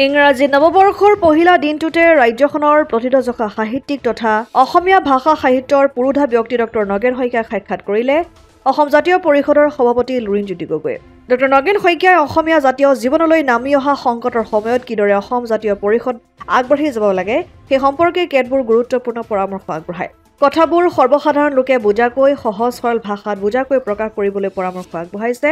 ইংৰাজী নৱবৰ্ষৰ পহিলা দিনটোতে ৰাজ্যখনৰ প্ৰথিতযশা সাহিত্যিক তথা অসমীয়া ভাষা সাহিত্যৰ পুৰোধা ব্যক্তি ডক্টৰ নগেন শইকীয়াক সাক্ষাৎ কৰিলে অসম জাতীয় পৰিষদৰ সভাপতি লুৰিণজ্যোতি গগৈয়ে। ডক্টৰ নগেন শইকীয়াই অসমীয়া জাতীয় জীৱনলৈ নামি অহা সংকটৰ সময়ত কিদৰে অসম জাতীয় পৰিষদ আগবাঢ়ি যাব লাগে সেই সম্পৰ্কে কেতবোৰ গুৰুত্বপূৰ্ণ পৰামৰ্শ আগবঢ়ায়। কথাবোৰ সৰ্বসাধাৰণ লোকে বুজাকৈ সহজ সৰল ভাষাত বুজাকৈ প্ৰকাশ কৰিবলৈ পৰামৰ্শ আগবঢ়াইছে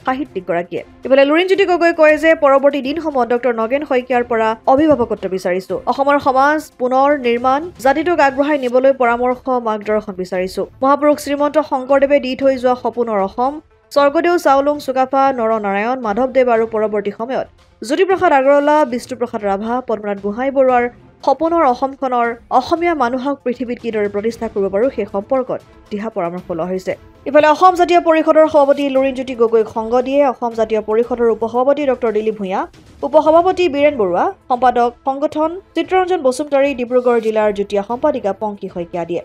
সাহিত্যিকগৰাকীয়ে। ইফালে লুৰিণজ্যোতি গগৈয়ে কয় যে পৰৱৰ্তী দিনসমূহত ডক্টৰ নগেন শইকীয়াৰ পৰা অভিভাৱকত্ব বিচাৰিছো। অসমৰ সমাজ পুনৰ নিৰ্মাণ জাতিটোক আগবঢ়াই নিবলৈ পৰামৰ্শ মাৰ্গদৰ্শন বিচাৰিছো। মহাপুৰুষ শ্ৰীমন্ত শংকৰদেৱে দি থৈ যোৱা সপোনৰ অসম স্বৰ্গদেউ চাওলুং চুকাফা নৰনাৰায়ণ মাধৱদেৱ আৰু পৰৱৰ্তী সময়ত জ্যোতিপ্ৰসাদ আগৰৱালা বিষ্ণুপ্ৰসাদ ৰাভা পদ্মনাথ গোহাঁই বৰুৱাৰ সপোনৰ অসমখনৰ অসমীয়া মানুহক পৃথিৱীত কিদৰে প্ৰতিষ্ঠা কৰিব পাৰো সেই সম্পৰ্কত দিহা পৰামৰ্শ লোৱা হৈছে। ইফালে অসম জাতীয় পৰিষদৰ সভাপতি লুৰিণজ্যোতি গগৈক সংগ দিয়ে অসম জাতীয় পৰিষদৰ উপসভাপতি ডক্টৰ দিলীপ ভূঞা, উপসভাপতি বীৰেন বৰুৱা, সম্পাদক সংগঠন চিত্ৰৰঞ্জন বসুমতাৰী, ডিব্ৰুগড় জিলাৰ যুটীয়া সম্পাদিকা পংকী শইকীয়া দিয়ে।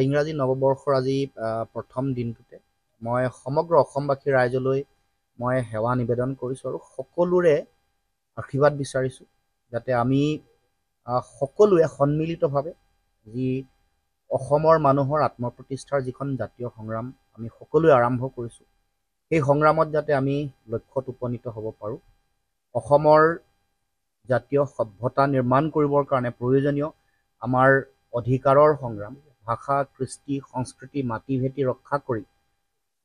ইংৰাজী নৱবৰ্ষৰ আজি প্ৰথম দিনটোতে মই সমগ্ৰ অসমবাসী ৰাইজলৈ মই সেৱা নিবেদন কৰিছোঁ আৰু সকলোৰে আশীৰ্বাদ বিচাৰিছোঁ যাতে আমি সকলোৱে সন্মিলিতভাৱে যি অসমৰ মানুহৰ আত্মপ্ৰতিষ্ঠাৰ যিখন জাতীয় সংগ্ৰাম আমি সকলোৱে আৰম্ভ কৰিছোঁ সেই সংগ্ৰামত যাতে আমি লক্ষ্যত উপনীত হ'ব পাৰোঁ। অসমৰ জাতীয় সভ্যতা নিৰ্মাণ কৰিবৰ কাৰণে প্ৰয়োজনীয় আমাৰ অধিকাৰৰ সংগ্ৰাম, ভাষা কৃষ্টি সংস্কৃতি মাটি ভেটি ৰক্ষা কৰি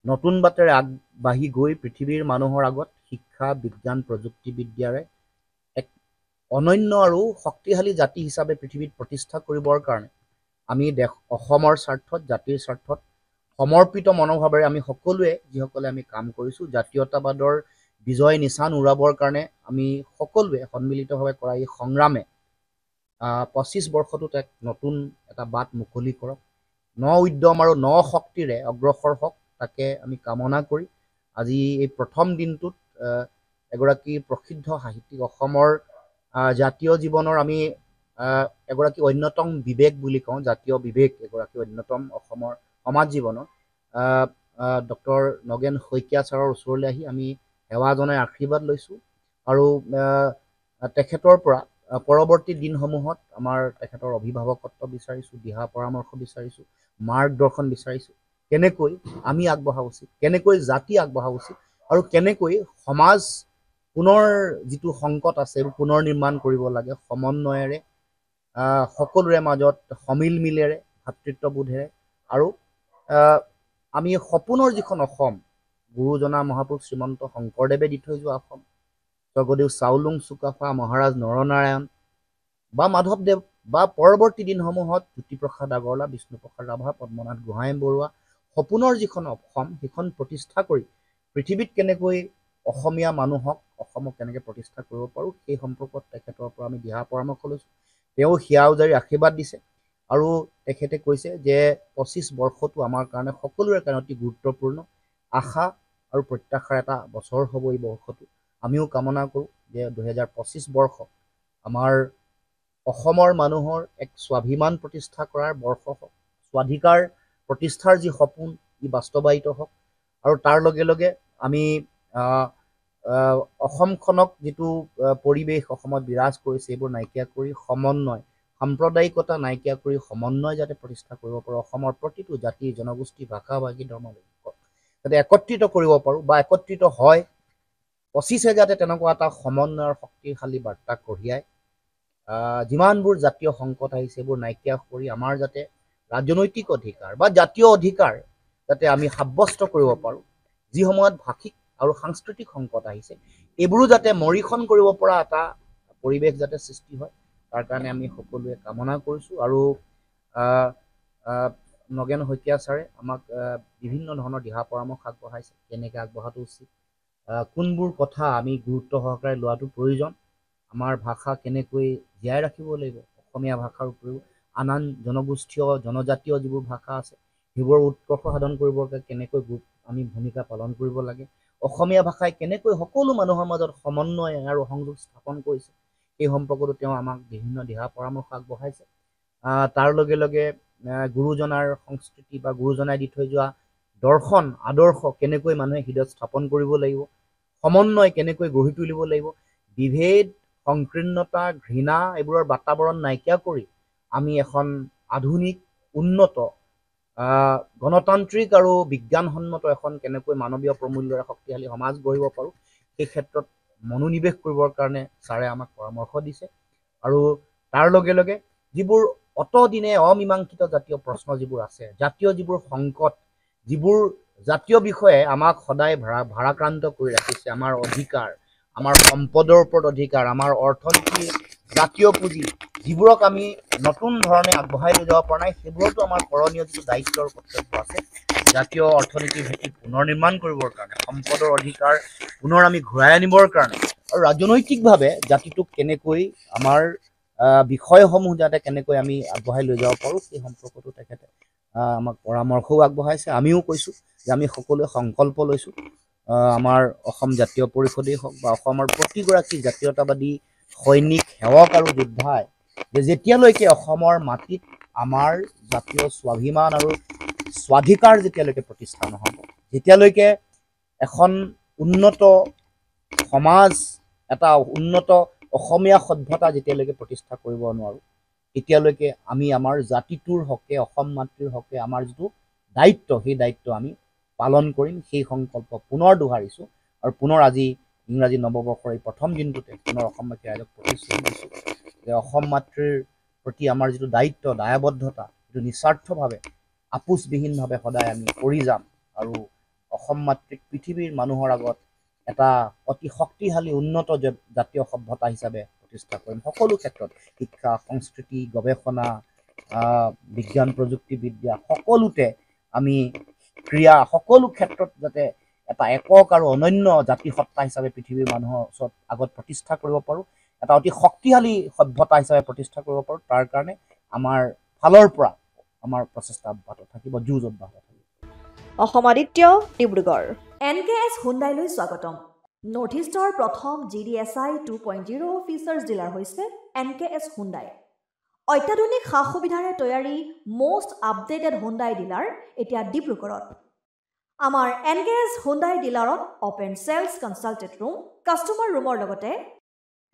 নতুন বাটেৰে আগবাঢ়ি গৈ পৃথিৱীৰ মানুহৰ আগত শিক্ষা বিজ্ঞান প্ৰযুক্তিবিদ্যাৰে এক অনন্য আৰু শক্তিশালী জাতি হিচাপে পৃথিৱীত প্ৰতিষ্ঠা কৰিবৰ কাৰণে আমি অসমৰ স্বাৰ্থত জাতিৰ স্বাৰ্থত সমৰ্পিত মনোভাৱেৰে আমি সকলোৱে যিসকলে আমি কাম কৰিছোঁ জাতীয়তাবাদৰ বিজয় নিশান উৰাবৰ কাৰণে আমি সকলোৱে সন্মিলিতভাৱে কৰা এই সংগ্ৰামে ২৫ বৰ্ষটোত এক নতুন এটা বাট মুকলি কৰক, ন উদ্যম আৰু ন শক্তিৰে অগ্ৰসৰ হওক তাকে আমি কামনা কৰি আজি এই প্ৰথম দিনটোত এগৰাকী প্ৰসিদ্ধ সাহিত্যিক অসমৰ জাতীয় জীৱনৰ আমি এগৰাকী অন্যতম বিবেক বুলি কওঁ, জাতীয় বিবেক এগৰাকী অন্যতম অসমৰ সমাজ জীৱনৰ ডক্টৰ নগেন শইকীয়া ছাৰৰ ওচৰলৈ আহি আমি সেৱা জনাই আশীৰ্বাদ লৈছোঁ আৰু তেখেতৰ পৰা পৰৱৰ্তী দিনসমূহত আমাৰ তেখেতৰ অভিভাৱকত্ব বিচাৰিছোঁ, দিহা পৰামৰ্শ বিচাৰিছোঁ, মাৰ্গদৰ্শন বিচাৰিছোঁ কেনেকৈ আমি আগবঢ়া উচিত, কেনেকৈ জাতি আগবঢ়া উচিত আৰু কেনেকৈ সমাজ পুনৰ যিটো সংকট আছে এইবোৰ পুনৰ নিৰ্মাণ কৰিব লাগে সমন্বয়েৰে সকলোৰে মাজত সমিল মিলেৰে ভাতৃত্ববোধেৰে আৰু আমি সপোনৰ যিখন অসম গুৰুজনা মহাপুৰুষ শ্ৰীমন্ত শংকৰদেৱে দি থৈ যোৱা অসম স্বৰ্গদেউ চাওলুং চুকাফা মহাৰাজ নৰনাৰায়ণ বা মাধৱদেৱ বা পৰৱৰ্তী দিনসমূহত জ্যোতিপ্ৰসাদ আগৰৱালা বিষ্ণুপ্ৰসাদ ৰাভা পদ্মনাথ গোহাঁই বৰুৱা সপোনৰ যিখন অসম সেইখন প্ৰতিষ্ঠা কৰি পৃথিৱীত কেনেকৈ অসমীয়া মানুহক অসমক কেনেকৈ প্ৰতিষ্ঠা কৰিব পাৰোঁ সেই সম্পৰ্কত তেখেতৰ পৰা আমি দিহা পৰামৰ্শ লৈছোঁ। তেওঁ হিয়া উজাৰি আশীৰ্বাদ দিছে আৰু তেখেতে কৈছে যে ২৫ বৰ্ষটো আমাৰ কাৰণে সকলোৰে কাৰণে অতি গুৰুত্বপূৰ্ণ আশা আৰু প্ৰত্যাশাৰ এটা বছৰ হ'ব এই বৰ্ষটো। আমিও কামনা কৰোঁ যে ২০২৫ বৰ্ষ আমাৰ অসমৰ মানুহৰ এক স্বাভিমান প্ৰতিষ্ঠা কৰাৰ বৰ্ষ হওক, স্বাধিকাৰ প্ৰতিষ্ঠাৰ যি সপোন ই বাস্তৱায়িত হওক আৰু তাৰ লগে লগে আমি অসমখনক যিটো পৰিৱেশ অসমত বিৰাজ কৰিছে এইবোৰ নাইকিয়া কৰি সমন্বয় সাম্প্ৰদায়িকতা নাইকিয়া কৰি সমন্বয় যাতে প্ৰতিষ্ঠা কৰিব পাৰোঁ, অসমৰ প্ৰতিটো জাতি জনগোষ্ঠী ভাষা ভাষী ধৰ্ম যাতে একত্ৰিত কৰিব পাৰোঁ বা একত্ৰিত হয় ২৫ যাতে তেনেকুৱা এটা সমন্বয়ৰ শক্তিশালী বাৰ্তা কঢ়িয়াই যিমানবোৰ জাতীয় সংকট আহিছে এইবোৰ নাইকিয়া কৰি আমাৰ যাতে ৰাজনৈতিক অধিকাৰ বা জাতীয় অধিকাৰ যাতে আমি সাব্যস্ত কৰিব পাৰোঁ, যি সময়ত ভাষিক আৰু সাংস্কৃতিক সংকট আহিছে এইবোৰো যাতে মৰীখন কৰিব পৰা এটা পৰিৱেশ যাতে সৃষ্টি হয় তাৰ কাৰণে আমি সকলোৱে কামনা কৰিছোঁ আৰু নগেন শইকীয়া ছাৰে আমাক বিভিন্ন ধৰণৰ দিহা পৰামৰ্শ আগবঢ়াইছে কেনেকৈ আগবঢ়াটো উচিত, কোনবোৰ কথা আমি গুৰুত্ব সহকাৰে লোৱাটো প্ৰয়োজন, আমাৰ ভাষা কেনেকৈ জীয়াই ৰাখিব লাগিব, অসমীয়া ভাষাৰ উপৰিও আন আন জনগোষ্ঠীয় জনজাতীয় যিবোৰ ভাষা আছে সেইবোৰৰ উৎকৰ্ষ সাধন কৰিবৰ কাৰণে কেনেকৈ আমি ভূমিকা পালন কৰিব লাগে, অসমীয়া ভাষাই কেনেকৈ সকলো মানুহৰ মাজত সমন্বয় আৰু সংযোগ স্থাপন কৰিছে সেই সম্পৰ্কতো তেওঁ আমাক বিভিন্ন দিহা পৰামৰ্শ আগবঢ়াইছে। তাৰ লগে লগে গুৰুজনাৰ সংস্কৃতি বা গুৰুজনাই দি থৈ যোৱা দৰ্শন আদৰ্শ কেনেকৈ মানুহে হৃদয়ত স্থাপন কৰিব লাগিব, সমন্বয় কেনেকৈ গঢ়ি তুলিব লাগিব, বিভেদ, সংকীৰ্ণতা, ঘৃণা এইবোৰৰ বাতাবৰণ নাইকিয়া কৰি আমি এখন আধুনিক, উন্নত, গণতান্ত্ৰিক আৰু বিজ্ঞানসন্মত এখন কেনেকৈ মানৱীয় প্ৰমূল্যৰে শক্তিশালী সমাজ গঢ়িব পাৰোঁ সেই ক্ষেত্ৰত মনোনিৱেশ কৰিবৰ কাৰণে ছাৰে আমাক পৰামৰ্শ দিছে। আৰু তাৰ লগে লগে যিবোৰ অতদিনে অমীমাংসিত জাতীয় প্ৰশ্ন যিবোৰ আছে, জাতীয় যিবোৰ সংকট, যিবোৰ জাতীয় বিষয়ে আমাক সদায় ভাৰাক্ৰান্ত কৰি ৰাখিছে, আমাৰ অধিকাৰ, আমাৰ সম্পদৰ ওপৰত অধিকাৰ, আমাৰ অৰ্থনীতিৰ জাতীয় পুঁজি, যিবোৰক আমি নতুন ধৰণে আগবঢ়াই লৈ যাব পৰা নাই, সেইবোৰতো আমাৰ কৰণীয় যিটো দায়িত্বৰ কৰ্তব্য আছে, জাতীয় অৰ্থনীতিৰ ভেটি পুনৰ নিৰ্মাণ কৰিবৰ কাৰণে, সম্পদৰ অধিকাৰ পুনৰ আমি ঘূৰাই আনিবৰ কাৰণে, আৰু ৰাজনৈতিকভাৱে জাতিটোক কেনেকৈ আমাৰ বিষয়সমূহ যাতে কেনেকৈ আমি আগবঢ়াই লৈ যাব পাৰোঁ সেই সম্পৰ্কতো তেখেতে আমাক পৰামৰ্শও আগবঢ়াইছে। আমিও কৈছোঁ যে আমি সকলোৱে সংকল্প লৈছোঁ, আমাৰ অসম জাতীয় পৰিষদেই হওক বা অসমৰ প্ৰতিগৰাকী জাতীয়তাবাদী সৈনিক, সেৱক আৰু যোদ্ধাই যে যেতিয়ালৈকে অসমৰ মাটিত আমাৰ জাতীয় স্বাভিমান আৰু স্বাধিকাৰ যেতিয়ালৈকে প্ৰতিষ্ঠা নহ'ব, যেতিয়ালৈকে এখন উন্নত সমাজ, এটা উন্নত অসমীয়া সভ্যতা যেতিয়ালৈকে প্ৰতিষ্ঠা কৰিব নোৱাৰোঁ, তেতিয়ালৈকে আমি আমাৰ জাতিটোৰ হকে, অসম মাতৃৰ হকে আমাৰ যিটো দায়িত্ব, সেই দায়িত্ব আমি পালন কৰিম। সেই সংকল্প পুনৰ দোহাৰিছোঁ আৰু পুনৰ আজি ইংৰাজী নৱবৰ্ষৰ এই প্ৰথম দিনটোতে পুনৰ অসমবাসী ৰাইজক প্ৰতিশ্ৰুতি দিছোঁ যে অসম মাতৃৰ প্ৰতি আমাৰ যিটো দায়িত্ব, দায়বদ্ধতা, যিটো নিস্বাৰ্থভাৱে, আপোচবিহীনভাৱে সদায় আমি কৰি যাম আৰু অসম মাতৃক পৃথিৱীৰ মানুহৰ আগত এটা অতি শক্তিশালী উন্নত জাতীয় সভ্যতা হিচাপে প্ৰতিষ্ঠা কৰিম। সকলো ক্ষেত্ৰত, শিক্ষা, সংস্কৃতি, গৱেষণা, বিজ্ঞান প্ৰযুক্তিবিদ্যা, সকলোতে আমি ক্ৰীড়া, সকলো ক্ষেত্ৰত যাতে এটা একক আৰু অনন্য জাতিসত্তা হিচাপে পৃথিৱীৰ মানুহৰ ওচৰত আগত প্ৰতিষ্ঠা কৰিব পাৰোঁ, এটা অতি শক্তিশালী সভ্যতা হিচাপে প্ৰতিষ্ঠা কৰিব পাৰোঁ, তাৰ কাৰণে আমাৰ ফালৰ পৰা আমাৰ প্ৰচেষ্টা অব্যাহত থাকিব, যুঁজ অব্যাহত থাকিব। অসম আদিত্য, ডিব্ৰুগড়। NKS হুণ্ডাইলৈ স্বাগতম। নৰ্থ ইষ্টৰ প্ৰথম GDSI 2.0 ফিচাৰ্ছ ডিলাৰ হৈছে NKS হুণ্ডাই। অত্যাধুনিক সা সুবিধাৰে তৈয়াৰী মষ্ট আপডেটেড হুণ্ডাই ডিলাৰ এতিয়া ডিব্ৰুগড়ত। আমাৰ NKS হুণ্ডাই ডিলাৰত open sales consulted room, customer ৰুমৰ লগতে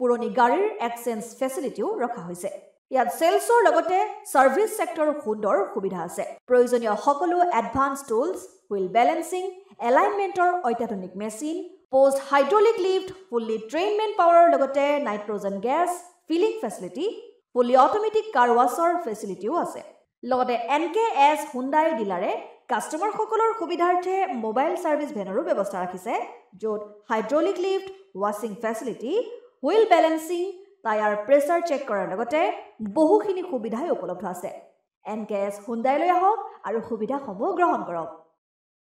পুৰণি গাড়ীৰ এক্সচেঞ্জ ফেচিলিটিও ৰখা হৈছে। ইয়াত চেলছৰ লগতে ছাৰ্ভিচ ছেক্টৰৰ সুন্দৰ সুবিধা আছে। প্ৰয়োজনীয় সকলো এডভান্স টুলছ, হুইল বেলেন্সিং, এলাইনমেণ্টৰ অত্যাধুনিক machine, post hydraulic lift, fully ট্ৰেইনমেণ্ট পাৱাৰৰ লগতে nitrogen gas filling facility, fully automatic car washer ফেচিলিটিও আছে। লগতে NKS হুণ্ডাই ডিলাৰে কাষ্টমাৰসকলৰ সুবিধাৰ্থে মোবাইল ছাৰ্ভিচ ভেনৰো ব্যৱস্থা ৰাখিছে, য'ত হাইড্ৰলিক লিফ্ট, ৱাশ্বিং facility, wheel balancing, tyre pressure check কৰাৰ লগতে বহুখিনি সুবিধাই উপলব্ধ আছে। NKS হুণ্ডাইলৈ আহক আৰু সুবিধাসমূহ গ্ৰহণ কৰক।